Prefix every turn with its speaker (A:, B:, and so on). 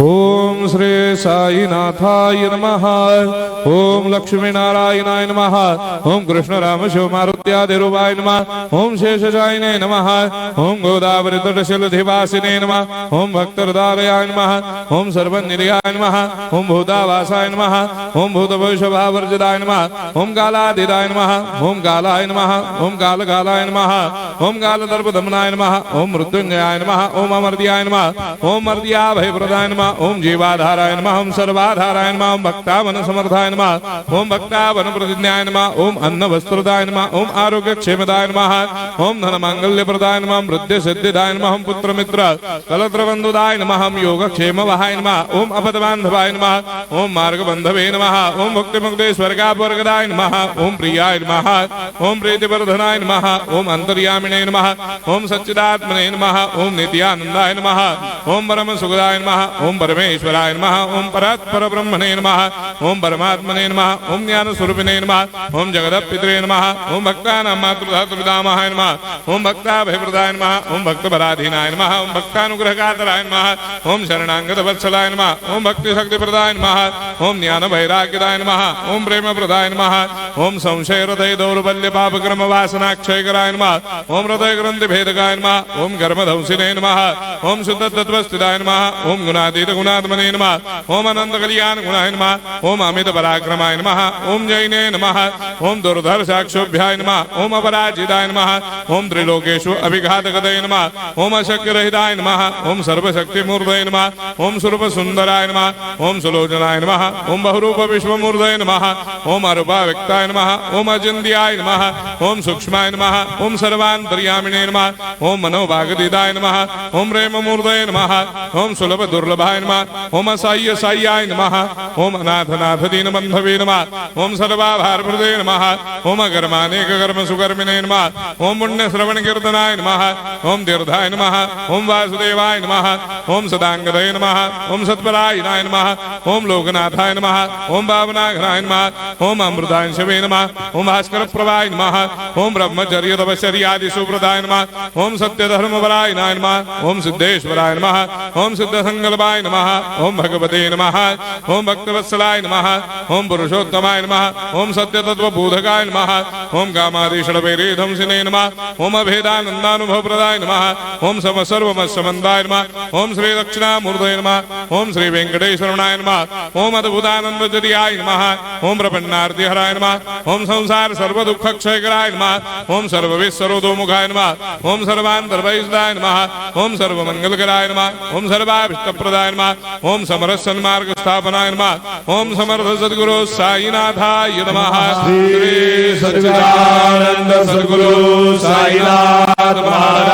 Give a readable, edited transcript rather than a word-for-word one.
A: ओम श्री साईनाथाय नमः। ओम लक्ष्मी नारायणाय नमः। ओम कृष्ण राम शिव मारुत्यादिरूपाय नमः। ओम शेषशायिने नमः। ओम गोदावरी तटशिलधिवासिने नमः। ओम भक्तहृदयाय नमः। ओम सर्वनिलयाय नमः। ओम भूतावासाय नमः। ओम भूतभविष्यभावर्जिताय नमः। ओम कालाधीराय नमः। ओम कालाय नमः। ओम कालकालाय नमः। ओम कालदर्पदमनाय नमः। ओम मृत्युंजयाय नमः। ओम अमर्त्याय नमः। ओम मर्त्याभयप्रदाय नमः। ओम जीवाधाराय नमः। ओम सर्वाधाराय नमः। ओम भक्तावन समर्थाय नमः। ओम भक्तावन प्रतिज्ञाय नमः। ओम अन्न वस्त्रदाय नमः। ओम आरोग्य क्षेमदाय नमः। ओम धन मांगल्य प्रदाय नमः। ओम वृद्धि सिद्धिदाय नमः। ओम पुत्र मित्र कलत्र बंधुदाय नमः। ओम योग क्षेम वहाय नमः। ओम अपद बांधवाय नमः। ओम मार्ग बंधवे नमः। ओम भक्ति मुक्ति स्वर्गापवर्गदाय नमः। ओम प्रियाय नमः। ओम प्रीतिवर्धनाय नमः। ओम अंतर्यामिने नमः। ओम सच्चिदात्मने नमः। ओम नित्यानंदाय नमः। ओम परम सुखदाय नमः। ओम परमेश्वराय नमः। ओम परात्पर ब्रह्मणे नमः। ओम परमात्मने नमः। ओम ज्ञान स्वरूपिणे नमः। ओम जगदपितरे नमः। ओम भक्तानां मातृधातुर्पितामहाय नमः। ओम भक्ताभयप्रदाय नमः। ओम भक्तपराधीनाय नमः। ओम भक्तानुग्रहकातराय नमः। ओम शरणागत वत्सलाय नमः। ओम भक्ति शक्ति प्रदाय नमः। ओम ज्ञान वैराग्यदाय नमः। ओम प्रेम प्रदाय नमः। ओम संशय हृदय दौर्बल्य पाप कर्म वासना क्षयकराय नमः। ओम हृदय ग्रंथि भेदकाय नमः। ओम कर्मधंसिने नमः। ओम शुद्ध तत्वस्थिताय नमः। ओम गुणातीत गुणात्मने नमः। ओम अनंत कल्याण गुणाय नमः। ओम अमित पराक्रमाय नमः। ओम जैने नमः। ओम दुर्धर्षाक्षोभ्याय नमः। ओम अपराजिताय नमः। ओम त्रिलोकेषु अभिघातगतये नमः। ओम अशक्यरहिताय नमः। ओम सर्वशक्तिमूर्तये नमः। ओम स्वरूप सुंदराय नमः। ओम सुलोचनाय नमः। ओम बहुरूप विश्वमूर्तये नमः। ओम अरूपाव्यक्ताय नमः। ओम अचिन्त्याय नमः। ओम सूक्ष्माय नमः। ओम सर्वान्तर्यामिने नमः। ओम मनोभागदिताय नमः। ओम प्रेममूर्तये नमः। ओम सुलभ दुर्लभाय नमः। ओम असाह्य साह्याय नमः। ओम अनाथनाथ दीनबन्धवे नमः। ओम सर्वाभारप्रदे नमः। ओम अकर्मानेक कर्म सुकर्मिणे नमः। ओम पुण्य श्रवण कीर्तनाय नमः। ओम तीर्थाय नमः। ओम वासुदेवाय नमः। ओम सदांगदये नमः। ओम सत्परायणाय नमः। ओम लोकनाथाय नमः। ओम भावनाघनाय नमः। ओम अमृतांशवे नमः। ओम भास्कर प्रभाय नमः। ओम ब्रह्मचर्य तपश्चर्यादि सुप्रदाय नमः। ओम सत्यधर्मपरायणाय नमः। ओम सिद्धेश्वराय नमः। ओम सिद्ध संकल्पाय नमः। ओम भगवते नमः। ओम भक्तवत्सलाय नमः। ओम पुरुषोत्तमाय नमः। ओम सत्यतत्त्वबोधकाय नमः। ओम कामादिषडभैरेधंसिने नमः। ओम अभेदानन्दानुभवप्रदाय नमः। ओम सर्वमस्समन्दाय नमः। ओम श्री दक्षिणामूर्तये नमः। ओम श्री वेंकटेश्वरनाय नमः। ओम अद्भुतानन्दजर्याय नमः। ओम प्रपन्नार्तिहराय नमः। ओम संसार सर्वदुःखक्षयकराय नमः। ओम सर्वविस्सरोदोमुखाय नमः। ओम सर्वान्तर्वैसदाय नमः। ओम सर्वमङ्गलकराय नमः। ओम सर्वाभीष्टप्रदाय नमः। ओम समरस सन्मार्ग स्थापनाय नमः। ओम समर्थ सद्गुरु साईनाथाय नमः।
B: श्री सच्चिदानंद सद्गुरु साईनाथ महाराज